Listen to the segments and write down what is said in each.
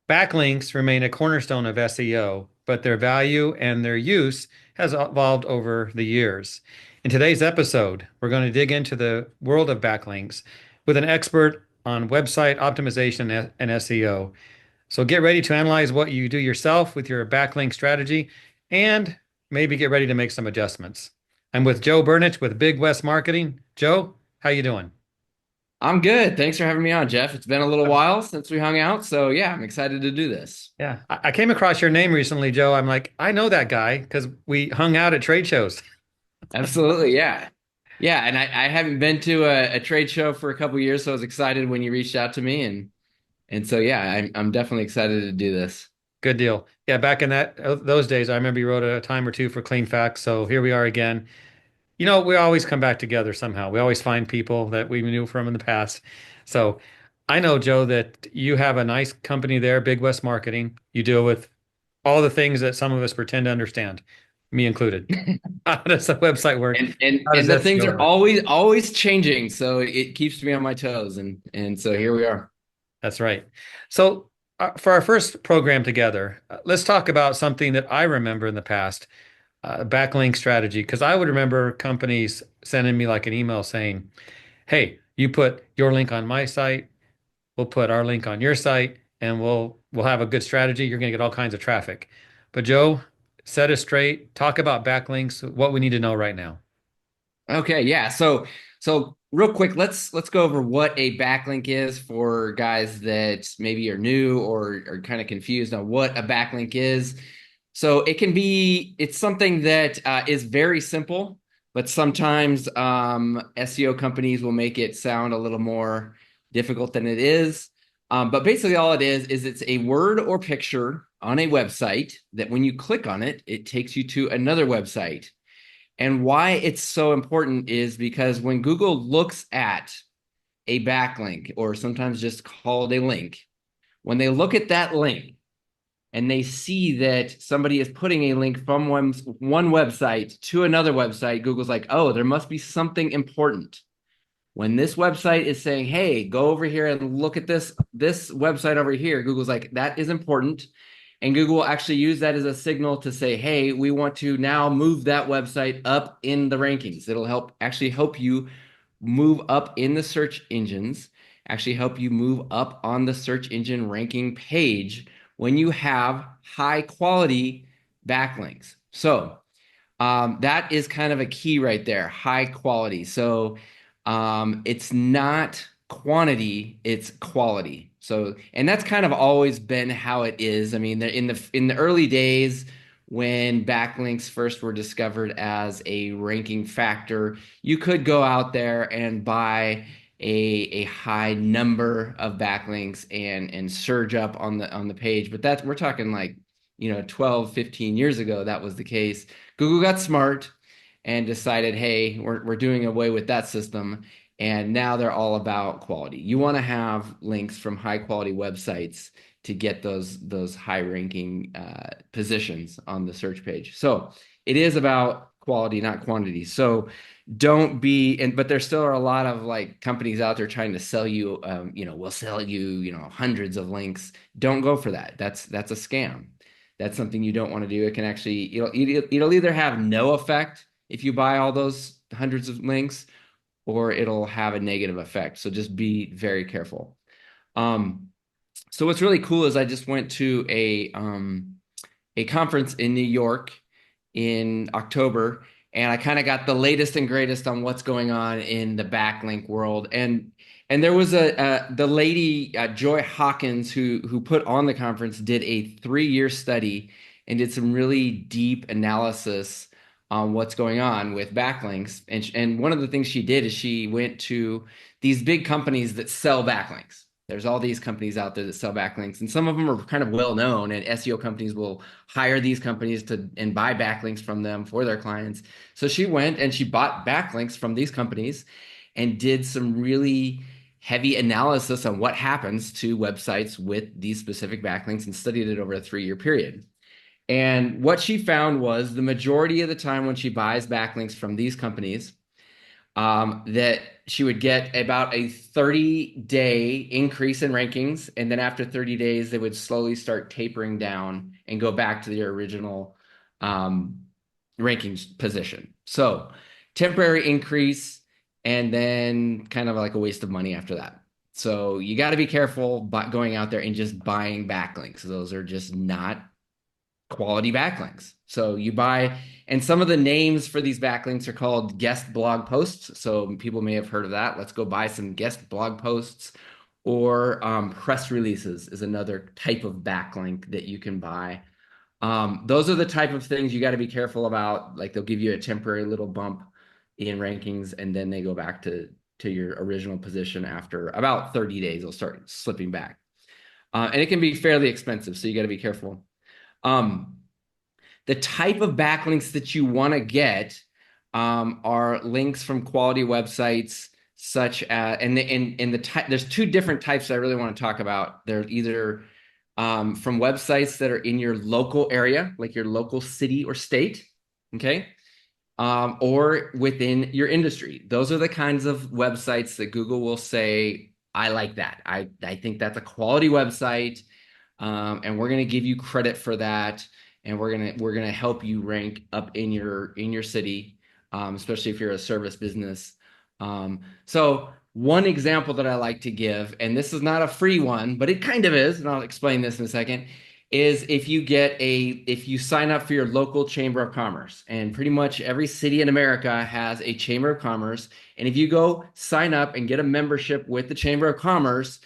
Backlinks remain a cornerstone of SEO, but their value and their use has evolved over the years. In today's episode, we're going to dig into the world of backlinks with an expert on website optimization and SEO. So get ready to analyze what you do yourself with your backlink strategy and maybe get ready to make some adjustments. I'm with Joe Burnich with Big West Marketing. Joe, how you doing? I'm good. Thanks for having me on, Jeff. It's been a little while since we hung out, so yeah, I'm excited to do this. Yeah, I came across your name recently, Joe. I'm like, I know that guy because we hung out at trade shows. Absolutely, yeah. Yeah, and I haven't been to a trade show for a couple years, so I was excited when you reached out to me and so yeah, I'm definitely excited to do this. Good deal. Yeah, back in those days, I remember you wrote a time or two for Clean Facts. So here we are again. You know, we always come back together somehow. We always find people that we knew from in the past. So I know, Joe, that you have a nice company there, Big West Marketing. You deal with all the things that some of us pretend to understand, me included. How does the website work? And How does and the things SEO are work? always changing, so it keeps me on my toes and so here we are. That's right. So, for our first program together, let's talk about something that I remember in the past, backlink strategy. Because I would remember companies sending me like an email saying, "Hey, you put your link on my site, we'll put our link on your site, and we'll have a good strategy. You're going to get all kinds of traffic." But Joe, set us straight. Talk about backlinks. What we need to know right now. Okay, yeah. So real quick, let's go over what a backlink is for guys that maybe are new or are kind of confused on what a backlink is. So it's something that is very simple, but sometimes SEO companies will make it sound a little more difficult than it is. But basically, all it is it's a word or picture on a website that when you click on it, it takes you to another website. And why it's so important is because when Google looks at a backlink, or sometimes just called a link, when they look at that link and they see that somebody is putting a link from one website to another website, Google's like, oh, there must be something important. When this website is saying, hey, go over here and look at this website over here, Google's like, that is important. And Google will actually use that as a signal to say, hey, we want to now move that website up in the rankings. It'll help you move up in the search engines, actually help you move up on the search engine ranking page when you have high quality backlinks. So that is kind of a key right there, high quality. So it's not quantity, it's quality. So, and that's kind of always been how it is. I mean, in the early days when backlinks first were discovered as a ranking factor, you could go out there and buy a high number of backlinks and surge up on the page. But we're talking like, 12, 15 years ago, that was the case. Google got smart and decided, hey, we're doing away with that system. And now they're all about quality. You want to have links from high quality websites to get those high ranking positions on the search page. So it is about quality, not quantity. So don't be, but there still are a lot of like companies out there trying to sell you, we'll sell you, hundreds of links. Don't go for that. That's a scam. That's something you don't want to do. It can actually, it'll either have no effect if you buy all those hundreds of links, or it'll have a negative effect. So just be very careful. Um, so what's really cool is I just went to a conference in New York in October, and I kind of got the latest and greatest on what's going on in the backlink world. And there was the lady Joy Hawkins who put on the conference did a 3-year study and did some really deep analysis on what's going on with backlinks. And one of the things she did is she went to these big companies that sell backlinks. There's all these companies out there that sell backlinks, and some of them are kind of well known, and SEO companies will hire these companies and buy backlinks from them for their clients. So she went and she bought backlinks from these companies and did some really heavy analysis on what happens to websites with these specific backlinks and studied it over a 3-year period. And what she found was the majority of the time when she buys backlinks from these companies, that she would get about a 30-day increase in rankings. And then after 30 days, they would slowly start tapering down and go back to their original um, rankings position. So temporary increase and then kind of like a waste of money after that. So you got to be careful going out there and just buying backlinks. Those are just not quality backlinks. So you buy, and some of the names for these backlinks are called guest blog posts. So people may have heard of that. Let's go buy some guest blog posts, or press releases is another type of backlink that you can buy. Those are the type of things you got to be careful about. Like they'll give you a temporary little bump in rankings, and then they go back to your original position after about 30 days. They'll start slipping back, and it can be fairly expensive. So you got to be careful. Um, the type of backlinks that you want to get are links from quality websites, such as and the type. There's two different types I really want to talk about. They're either from websites that are in your local area, like your local city or state, okay, or within your industry. Those are the kinds of websites that Google will say, "I like that. I think that's a quality website." And we're going to give you credit for that, and we're gonna help you rank up in your city, especially if you're a service business. So one example that I like to give, and this is not a free one, but it kind of is, and I'll explain this in a second, is if you sign up for your local chamber of commerce, and pretty much every city in America has a chamber of commerce, and if you go sign up and get a membership with the chamber of commerce,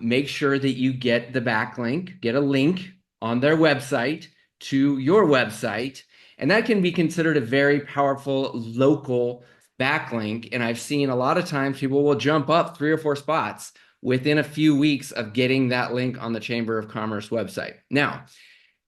make sure that you get the backlink, get a link on their website to your website. And that can be considered a very powerful local backlink. And I've seen a lot of times people will jump up 3 or 4 spots within a few weeks of getting that link on the Chamber of Commerce website. Now,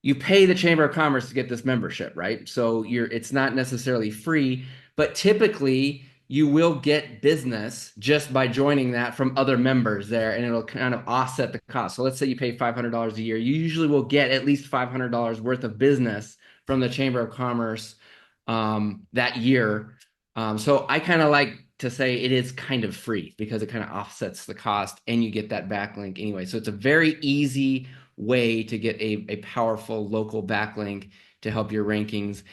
you pay the Chamber of Commerce to get this membership, right? So it's not necessarily free, but typically you will get business just by joining that from other members there, and it'll kind of offset the cost. So let's say you pay $500 a year, you usually will get at least $500 worth of business from the Chamber of Commerce that year. So I kind of like to say it is kind of free because it kind of offsets the cost and you get that backlink anyway. So it's a very easy way to get a powerful local backlink to help your rankings.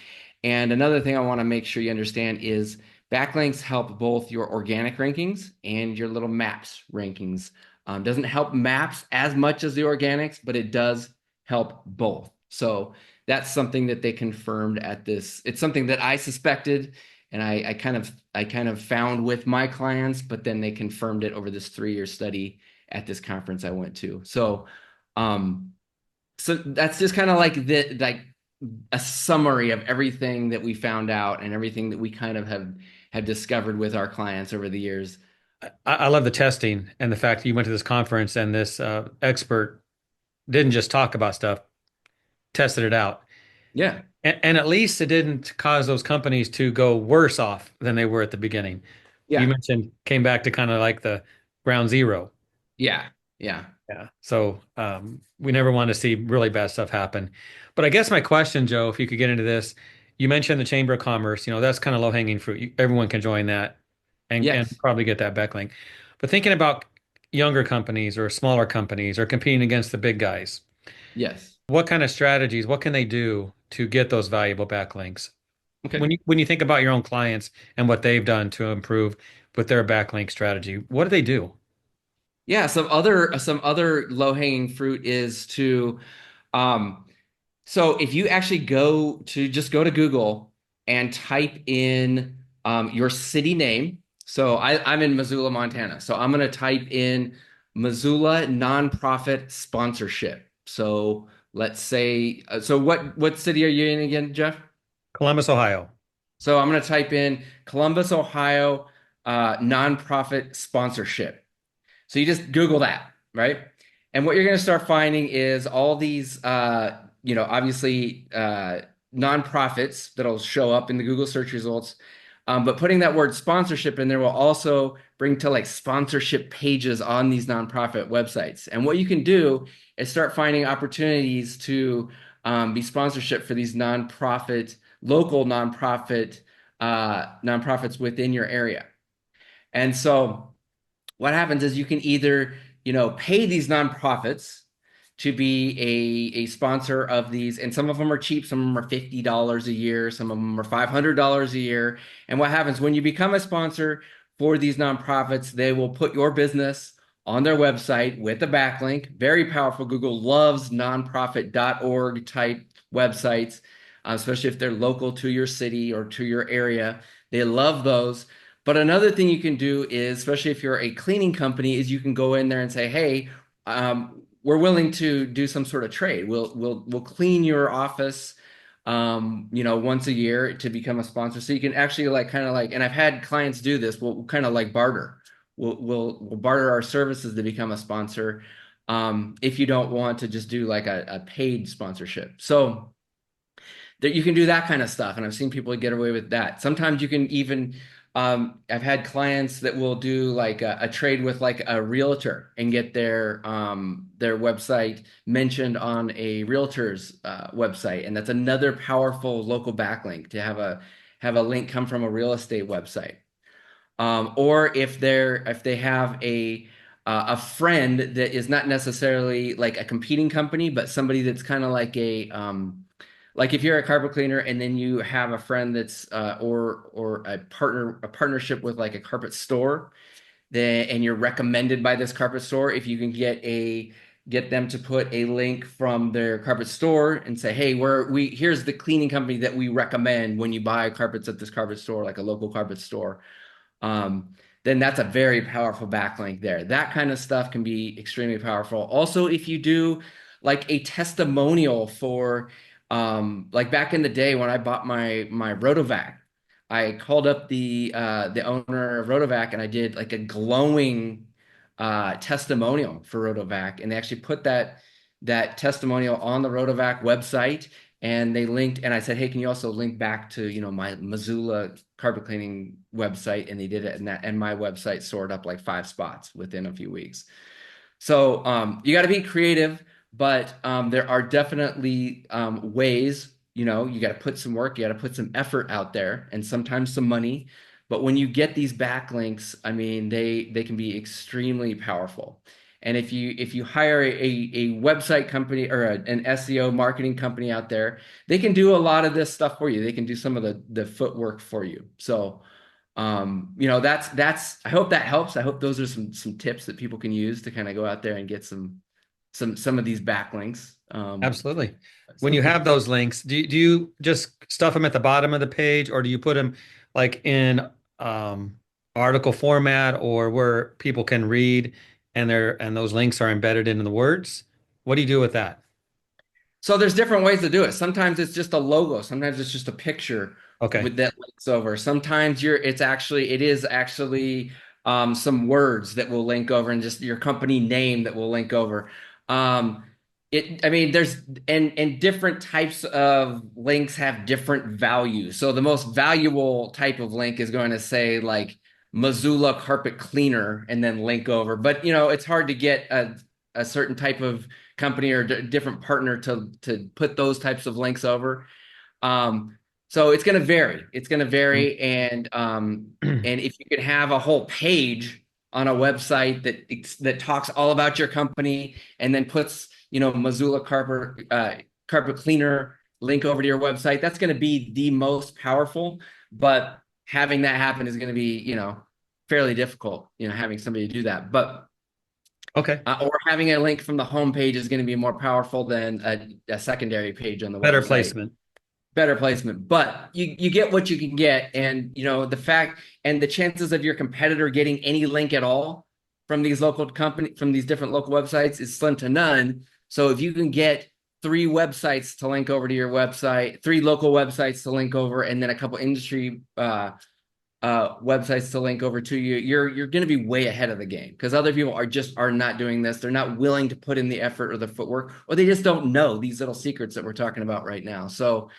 And another thing I want to make sure you understand is backlinks help both your organic rankings and your little maps rankings. Doesn't help maps as much as the organics, but it does help both. So that's something that they confirmed at this. It's something that I suspected, and I kind of found with my clients, but then they confirmed it over this 3-year study at this conference I went to. So so that's just kind of like a summary of everything that we found out and everything that we kind of have discovered with our clients over the years. I love the testing and the fact that you went to this conference and this expert didn't just talk about stuff, tested it out. Yeah. And at least it didn't cause those companies to go worse off than they were at the beginning. You Yeah. mentioned came back to kind of like the ground zero. Yeah. Yeah. Yeah. So we never want to see really bad stuff happen. But I guess my question, Joe, if you could get into this, you mentioned the Chamber of Commerce, that's kind of low-hanging fruit. Everyone can join that and Yes. probably get that backlink. But thinking about younger companies or smaller companies or competing against the big guys, Yes. what kind of strategies, what can they do to get those valuable backlinks? Okay. When you think about your own clients and what they've done to improve with their backlink strategy, what do they do? Yeah. Some other low-hanging fruit is to um so if you actually go to Google and type in your city name. So I'm in Missoula, Montana. So I'm going to type in Missoula nonprofit sponsorship. So let's say, so what city are you in again, Jeff? Columbus, Ohio. So I'm going to type in Columbus, Ohio nonprofit sponsorship. So you just Google that, right? And what you're going to start finding is all these, obviously nonprofits that'll show up in the Google search results. But putting that word sponsorship in there will also bring to like sponsorship pages on these nonprofit websites. And what you can do is start finding opportunities to be sponsorship for these local nonprofit nonprofits within your area. And so what happens is you can either, pay these nonprofits to be a sponsor of these, and some of them are cheap, some of them are $50 a year, some of them are $500 a year. And what happens when you become a sponsor for these nonprofits, they will put your business on their website with a backlink. Very powerful. Google loves nonprofit.org type websites, especially if they're local to your city or to your area. They love those. But another thing you can do is, especially if you're a cleaning company, is you can go in there and say, "Hey, we're willing to do some sort of trade. We'll clean your office, once a year to become a sponsor." So you can actually like kind of like, and I've had clients do this. We'll kind of like barter. We'll barter our services to become a sponsor, if you don't want to just do like a paid sponsorship. So that you can do that kind of stuff, and I've seen people get away with that. Sometimes you can even I've had clients that will do like a trade with like a realtor and get their website mentioned on a realtor's website, and that's another powerful local backlink to have a link come from a real estate website. Or if they have a friend that is not necessarily like a competing company, but somebody that's kind of like like if you're a carpet cleaner and then you have a friend that's or a partnership with like a carpet store, and you're recommended by this carpet store, if you can get them to put a link from their carpet store and say, "Hey, here's the cleaning company that we recommend when you buy carpets at this carpet store," like a local carpet store, then that's a very powerful backlink there. That kind of stuff can be extremely powerful. Also, if you do like a testimonial for, like back in the day when I bought my Rotovac, I called up the owner of Rotovac and I did like a glowing testimonial for Rotovac, and they actually put that testimonial on the Rotovac website, and they linked, and I said, "Hey, can you also link back to, my Missoula carpet cleaning website?" And they did it, and my website soared up like 5 spots within a few weeks. So you got to be creative, but there are definitely ways. You got to put some work, you got to put some effort out there, and sometimes some money. But when you get these backlinks, I mean, they can be extremely powerful. And if you hire a website company or an SEO marketing company out there, they can do a lot of this stuff for you. They can do some of the footwork for you. So that's I hope that helps. I hope those are some tips that people can use to kind of go out there and get some of these backlinks. Absolutely. When you So have those links, do you just stuff them at the bottom of the page, or do you put them like in article format or where people can read and those links are embedded into the words? What do you do with that? So there's different ways to do it. Sometimes it's just a logo. Sometimes it's just a picture Okay. with that links over. Sometimes it is actually some words that will link over, and just your company name that will link over. Um, I mean, and different types of links have different values. So the most valuable type of link is going to say like Missoula carpet cleaner and then link over. But it's hard to get a certain type of company or different partner to put those types of links over. So it's going to vary. It's going to vary, and if you could have a whole page on a website that talks all about your company and then puts Missoula carpet cleaner link over to your website, that's going to be the most powerful. But having that happen is going to be fairly difficult. Having somebody do that, but Okay. or having a link from the home page is going to be more powerful than a secondary page on the Better website. placement. Better placement, but you get what you can get, and the fact and the chances of your competitor getting any link at all from these different local websites is slim to none. So if you can get 3 websites to link over to your website, 3 local websites to link over, and then a couple industry websites to link over to you, you're going to be way ahead of the game, because other people are not doing this. They're not willing to put in the effort or the footwork, or they just don't know these little secrets that we're talking about right now. So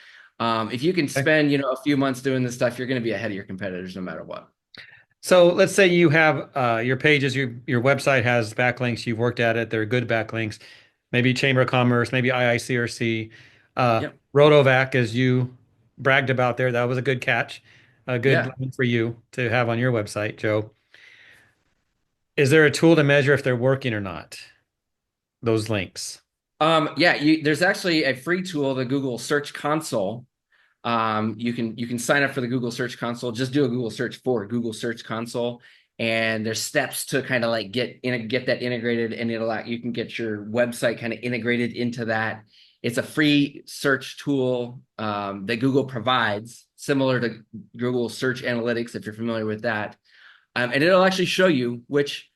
if you can Okay. spend a few months doing this stuff, you're going to be ahead of your competitors no matter what. So let's say you have your pages, your website has backlinks, you've worked at it, they're good backlinks, maybe Chamber of Commerce, maybe IICRC, Yep. Rotovac, as you bragged about there, that was a good catch. a good Yeah. link for you to have on your website, Joe. Is there a tool to measure if they're working or not? Those links. Yeah, there's actually a free tool, the Google Search Console. You can sign up for the Google Search Console. Just do a Google search for Google Search Console, and there's steps to kind of like get that integrated, and you can get your website kind of integrated into that. It's a free search tool that Google provides, similar to Google Search Analytics, if you're familiar with that. And it'll actually show you which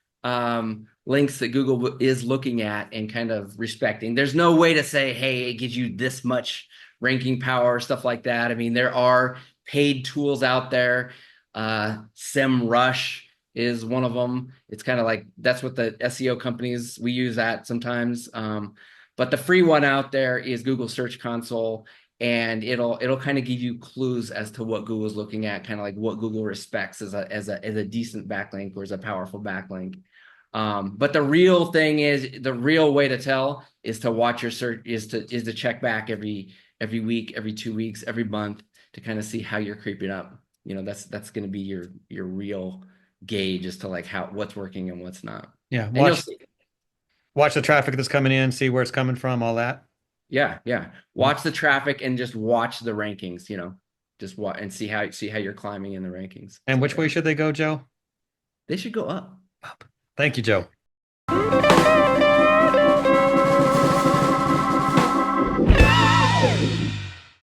links that Google is looking at and kind of respecting. There's no way to say, hey, it gives you this much ranking power, stuff like that. I mean, there are paid tools out there. SEMrush is one of them. It's kind of like that's what the SEO companies, we use that sometimes. But the free one out there is Google Search Console, and it'll kind of give you clues as to what Google's looking at, kind of like what Google respects as a decent backlink or as a powerful backlink. But the real thing is, the real way to tell is to watch your search, is to check back every week, every 2 weeks, every month, to kind of see how you're creeping up. That's going to be your real gauge as to like what's working and what's not. Yeah, And you'll watch see. watch the traffic that's coming in, see where it's coming from, all that. Yeah, yeah. Watch the traffic and just watch the rankings, just watch and see how you're climbing in the rankings. And So which way yeah, should they go, Joe? they should go up. Up. Thank you, Joe.